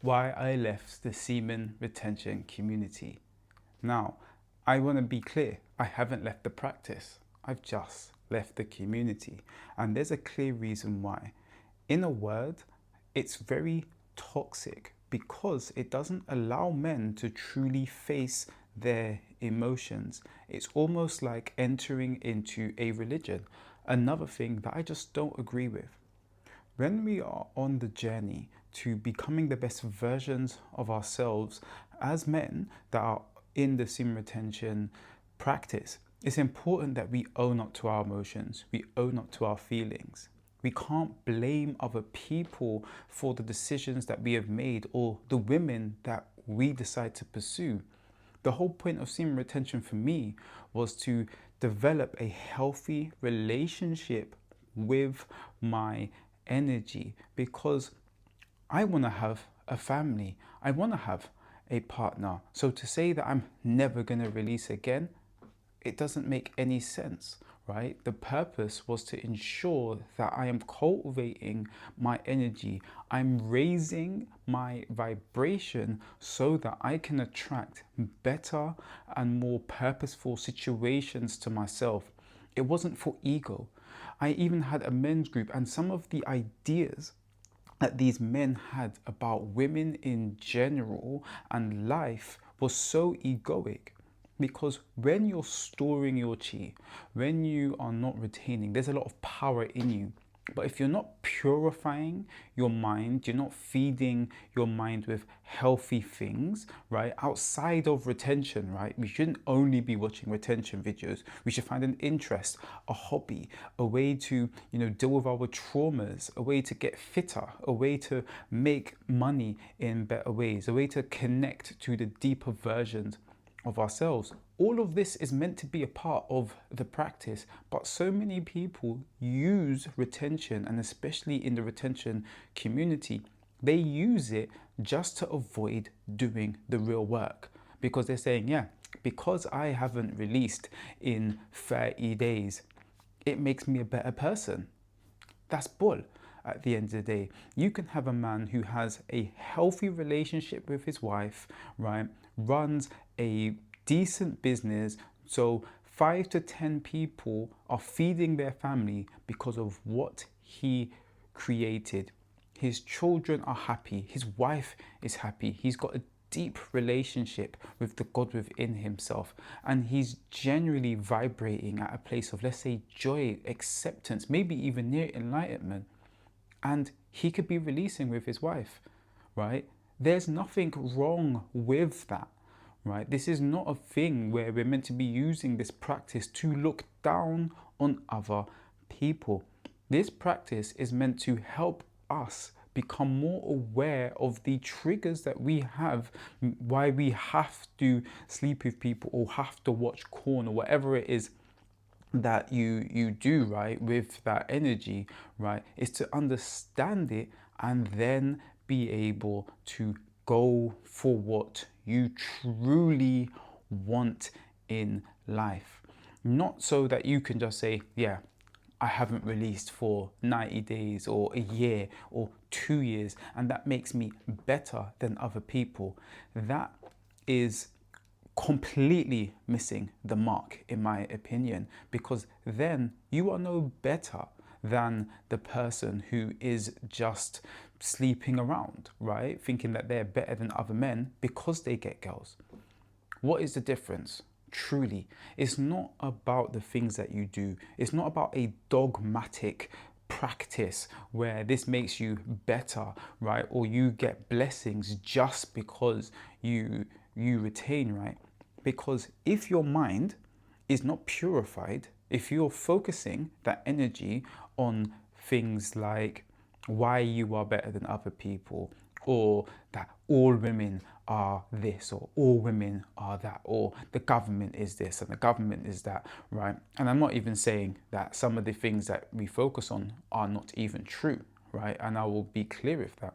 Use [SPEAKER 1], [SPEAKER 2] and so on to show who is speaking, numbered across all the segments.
[SPEAKER 1] why I left the semen retention community. Now, I want to be clear, I haven't left the practice, I've just left the community. And there's a clear reason why. In a word, it's very toxic because it doesn't allow men to truly face their emotions. It's almost like entering into a religion. Another thing that I just don't agree with. When we are on the journey to becoming the best versions of ourselves as men that are in the semen retention practice, it's important that we own up to our emotions, we own up to our feelings. We can't blame other people for the decisions that we have made or the women that we decide to pursue. The whole point of semen retention for me was to develop a healthy relationship with my energy, because I want to have a family, I want to have a partner. So to say that I'm never going to release again, it doesn't make any sense, right? The purpose was to ensure that I am cultivating my energy, I'm raising my vibration so that I can attract better and more purposeful situations to myself. It wasn't for ego. I even had a men's group, and some of the ideas that these men had about women in general and life was so egoic. Because when you're storing your chi, when you are not retaining, there's a lot of power in you. But if you're not purifying your mind, you're not feeding your mind with healthy things, right? Outside of retention, right? We shouldn't only be watching retention videos. We should find an interest, a hobby, a way to, deal with our traumas, a way to get fitter, a way to make money in better ways, a way to connect to the deeper versions of ourselves. All of this is meant to be a part of the practice, but so many people use retention, and especially in the retention community, they use it just to avoid doing the real work, because they're saying, yeah, because I haven't released in 30 days, it makes me a better person. That's bull. At the end of the day, you can have a man who has a healthy relationship with his wife, right? Runs a decent business, so 5 to 10 people are feeding their family because of what he created. His children are happy, his wife is happy, he's got a deep relationship with the God within himself, and he's generally vibrating at a place of, let's say, joy, acceptance, maybe even near enlightenment, and he could be releasing with his wife, right? There's nothing wrong with that, right? This is not a thing where we're meant to be using this practice to look down on other people. This practice is meant to help us become more aware of the triggers that we have, why we have to sleep with people or have to watch porn or whatever it is that you do, right, with that energy, right, is to understand it and then be able to go for what you truly want in life. Not so that you can just say, yeah, I haven't released for 90 days or a year or 2 years, and that makes me better than other people. That is completely missing the mark, in my opinion, because then you are no better than the person who is just sleeping around, right? Thinking that they're better than other men because they get girls. What is the difference? Truly, it's not about the things that you do. It's not about a dogmatic practice where this makes you better, right? Or you get blessings just because you retain, right? Because if your mind is not purified, if you're focusing that energy on things like why you are better than other people, or that all women are this, or all women are that, or the government is this and the government is that, right? And I'm not even saying that some of the things that we focus on are not even true, right? And I will be clear with that.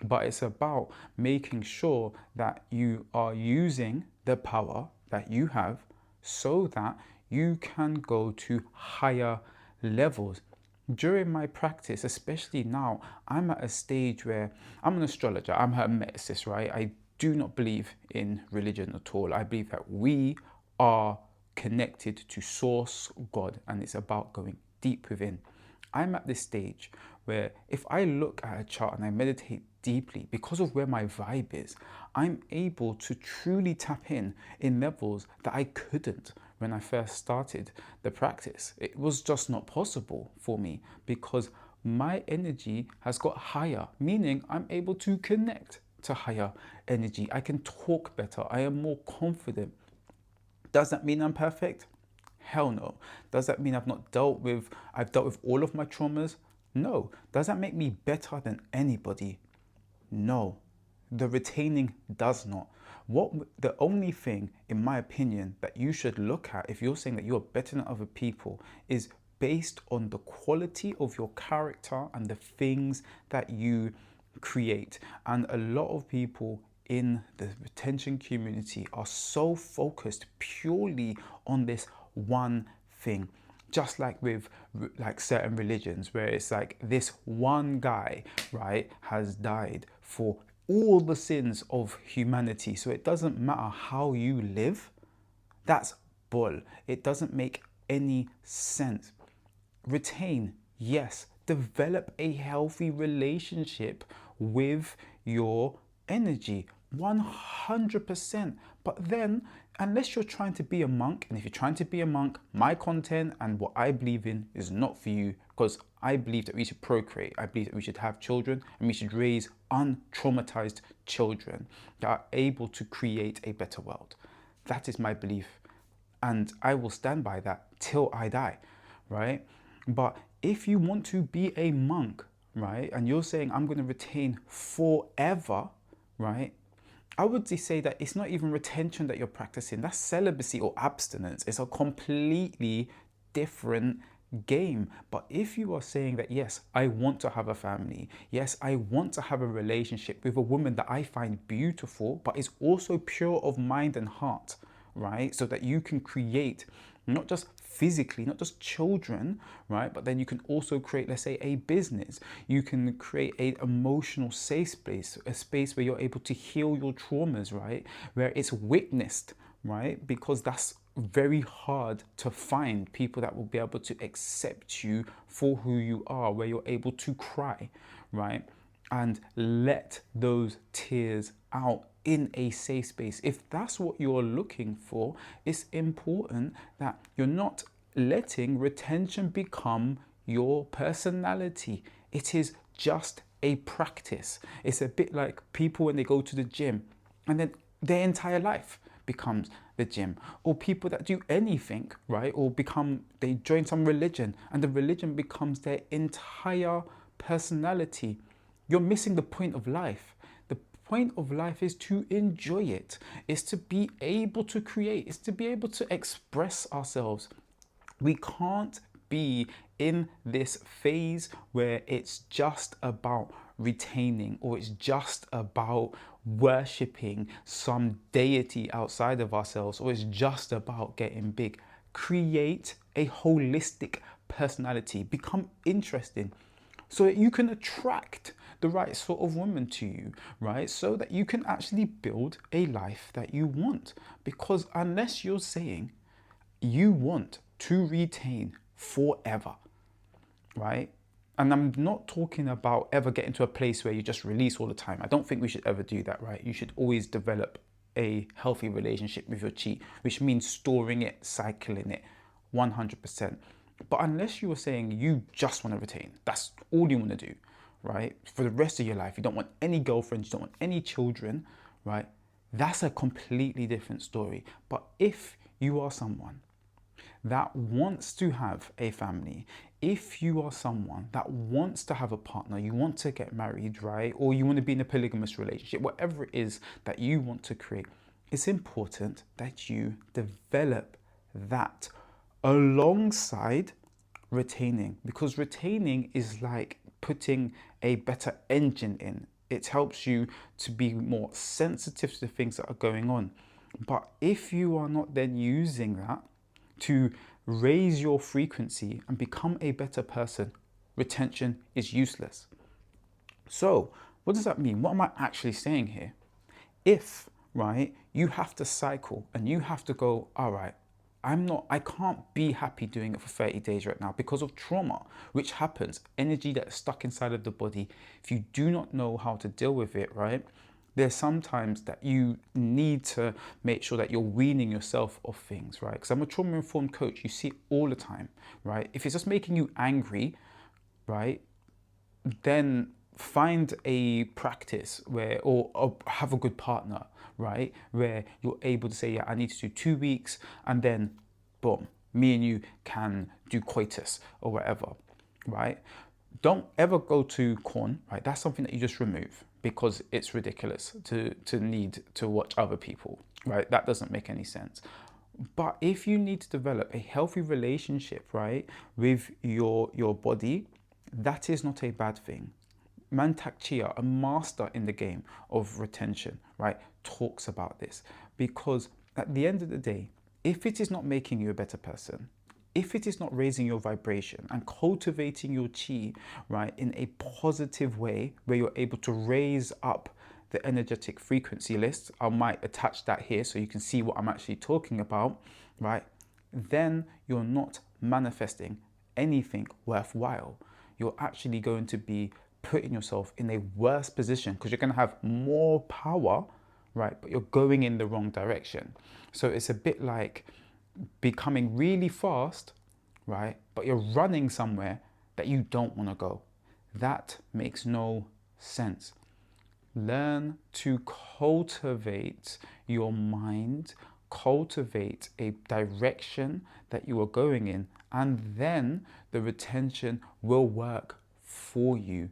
[SPEAKER 1] But it's about making sure that you are using the power that you have so that you can go to higher levels. During my practice, especially now, I'm at a stage where I'm an astrologer, I'm a hermeticist, right? I do not believe in religion at all. I believe that we are connected to source God, and it's about going deep within. I'm at this stage where if I look at a chart and I meditate deeply, because of where my vibe is, I'm able to truly tap in levels that I couldn't when I first started the practice. It was just not possible for me because my energy has got higher, meaning I'm able to connect to higher energy. I can talk better. I am more confident. Does that mean I'm perfect? Hell no. Does that mean I've dealt with all of my traumas? No. Does that make me better than anybody? No. The retaining does not. The only thing, in my opinion, that you should look at if you're saying that you're better than other people is based on the quality of your character and the things that you create. And a lot of people in the retention community are so focused purely on this one thing, just like with like certain religions where it's like this one guy, right, has died for all the sins of humanity, so it doesn't matter how you live. That's bull. It doesn't make any sense. Retain, yes. Develop a healthy relationship with your energy, 100%. But then, unless you're trying to be a monk, and if you're trying to be a monk, my content and what I believe in is not for you, because I believe that we should procreate. I believe that we should have children and we should raise untraumatized children that are able to create a better world. That is my belief. And I will stand by that till I die, right? But if you want to be a monk, right, and you're saying I'm going to retain forever, right, I would say that it's not even retention that you're practicing. That's celibacy or abstinence. It's a completely different game. But if you are saying that, yes, I want to have a family, yes, I want to have a relationship with a woman that I find beautiful, but is also pure of mind and heart, right? So that you can create not just physically, not just children, right? But then you can also create, let's say, a business. You can create an emotional safe space, a space where you're able to heal your traumas, right? Where it's witnessed, right? Because that's very hard to find people that will be able to accept you for who you are, where you're able to cry, right? And let those tears out in a safe space. If that's what you're looking for, it's important that you're not letting retention become your personality. It is just a practice. It's a bit like people when they go to the gym and then their entire life becomes the gym, or people that do anything, right, or they join some religion and the religion becomes their entire personality. You're missing the point of life. The point of life is to enjoy it, is to be able to create, is to be able to express ourselves. We can't be in this phase where it's just about retaining, or it's just about worshipping some deity outside of ourselves, or it's just about getting big. Create a holistic personality, become interesting so that you can attract the right sort of woman to you, right? So that you can actually build a life that you want. Because unless you're saying you want to retain forever, right? And I'm not talking about ever getting to a place where you just release all the time. I don't think we should ever do that, right? You should always develop a healthy relationship with your chi, which means storing it, cycling it, 100%. But unless you are saying you just want to retain, that's all you want to do, right? For the rest of your life, you don't want any girlfriends, you don't want any children, right? That's a completely different story. But if you are someone that wants to have a family, if you are someone that wants to have a partner, you want to get married, right? Or you want to be in a polygamous relationship, whatever it is that you want to create, it's important that you develop that alongside retaining, because retaining is like putting a better engine in. It helps you to be more sensitive to the things that are going on. But if you are not then using that to raise your frequency and become a better person retention is useless. So what does that mean? What am I actually saying here? If, right, you have to cycle and you have to go, all right, I can't be happy doing it for 30 days right now because of trauma, which happens, energy that's stuck inside of the body. If you do not know how to deal with it, right, there's sometimes that you need to make sure that you're weaning yourself off things, right? Because I'm a trauma-informed coach. You see it all the time, right? If it's just making you angry, right, then find a practice where, or have a good partner, right, where you're able to say, yeah, I need to do 2 weeks, and then boom, me and you can do coitus or whatever, right? Don't ever go to corn, right? That's something that you just remove because it's ridiculous to need to watch other people, right? That doesn't make any sense. But if you need to develop a healthy relationship, right, with your body, that is not a bad thing. Mantak Chia, a master in the game of retention, right, talks about this, because at the end of the day, if it is not making you a better person, if it is not raising your vibration and cultivating your chi, right, in a positive way where you're able to raise up the energetic frequency list, I might attach that here so you can see what I'm actually talking about, right, then you're not manifesting anything worthwhile. You're actually going to be putting yourself in a worse position because you're going to have more power, right, but you're going in the wrong direction. So it's a bit like becoming really fast, right, but you're running somewhere that you don't want to go. That makes no sense. Learn to cultivate your mind, cultivate a direction that you are going in, and then the retention will work for you.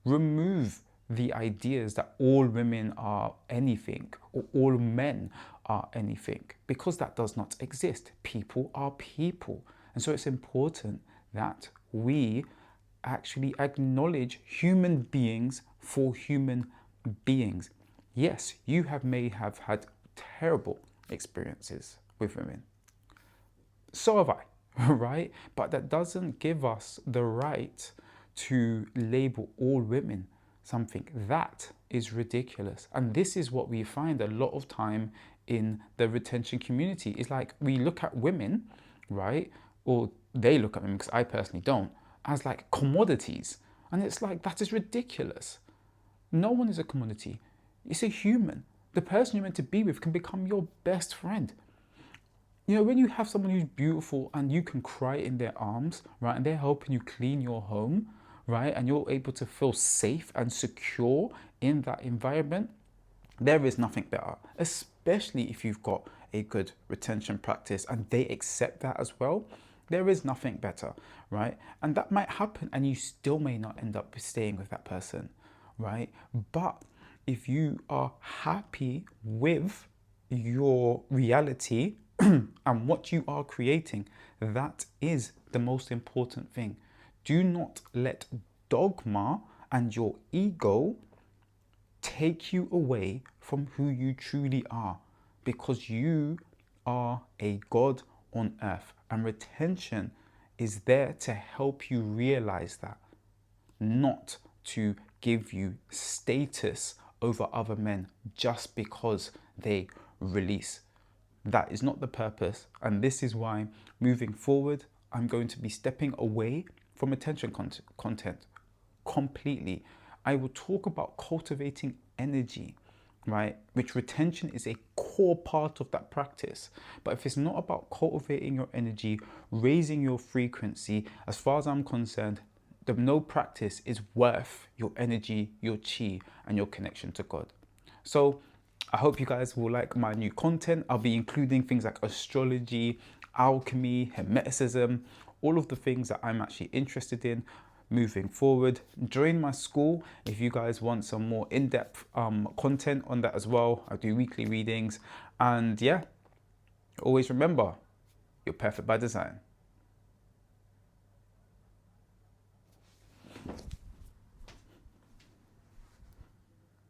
[SPEAKER 1] Remove the ideas that all women are anything or all men are anything, because that does not exist. People are people. And so it's important that we actually acknowledge human beings for human beings. Yes, you may have had terrible experiences with women. So have I, right? But that doesn't give us the right to label all women something. That is ridiculous. And this is what we find a lot of time in the retention community. It's like we look at women, right? Or they look at women, because I personally don't, as like commodities. And it's like, that is ridiculous. No one is a commodity. It's a human. The person you're meant to be with can become your best friend. You know, when you have someone who's beautiful and you can cry in their arms, right, and they're helping you clean your home, right, and you're able to feel safe and secure in that environment, there is nothing better, especially if you've got a good retention practice and they accept that as well. There is nothing better, right? And that might happen and you still may not end up staying with that person, right? But if you are happy with your reality and what you are creating, that is the most important thing. Do not let dogma and your ego take you away from who you truly are, because you are a God on earth, and retention is there to help you realize that, not to give you status over other men just because they release. That is not the purpose, and this is why moving forward I'm going to be stepping away from attention content completely. I will talk about cultivating energy, right? Which retention is a core part of that practice. But if it's not about cultivating your energy, raising your frequency, as far as I'm concerned, no practice is worth your energy, your chi, and your connection to God. So I hope you guys will like my new content. I'll be including things like astrology, alchemy, hermeticism, all of the things that I'm actually interested in moving forward. Join my school if you guys want some more in-depth content on that as well. I do weekly readings, and yeah, always remember, you're perfect by design.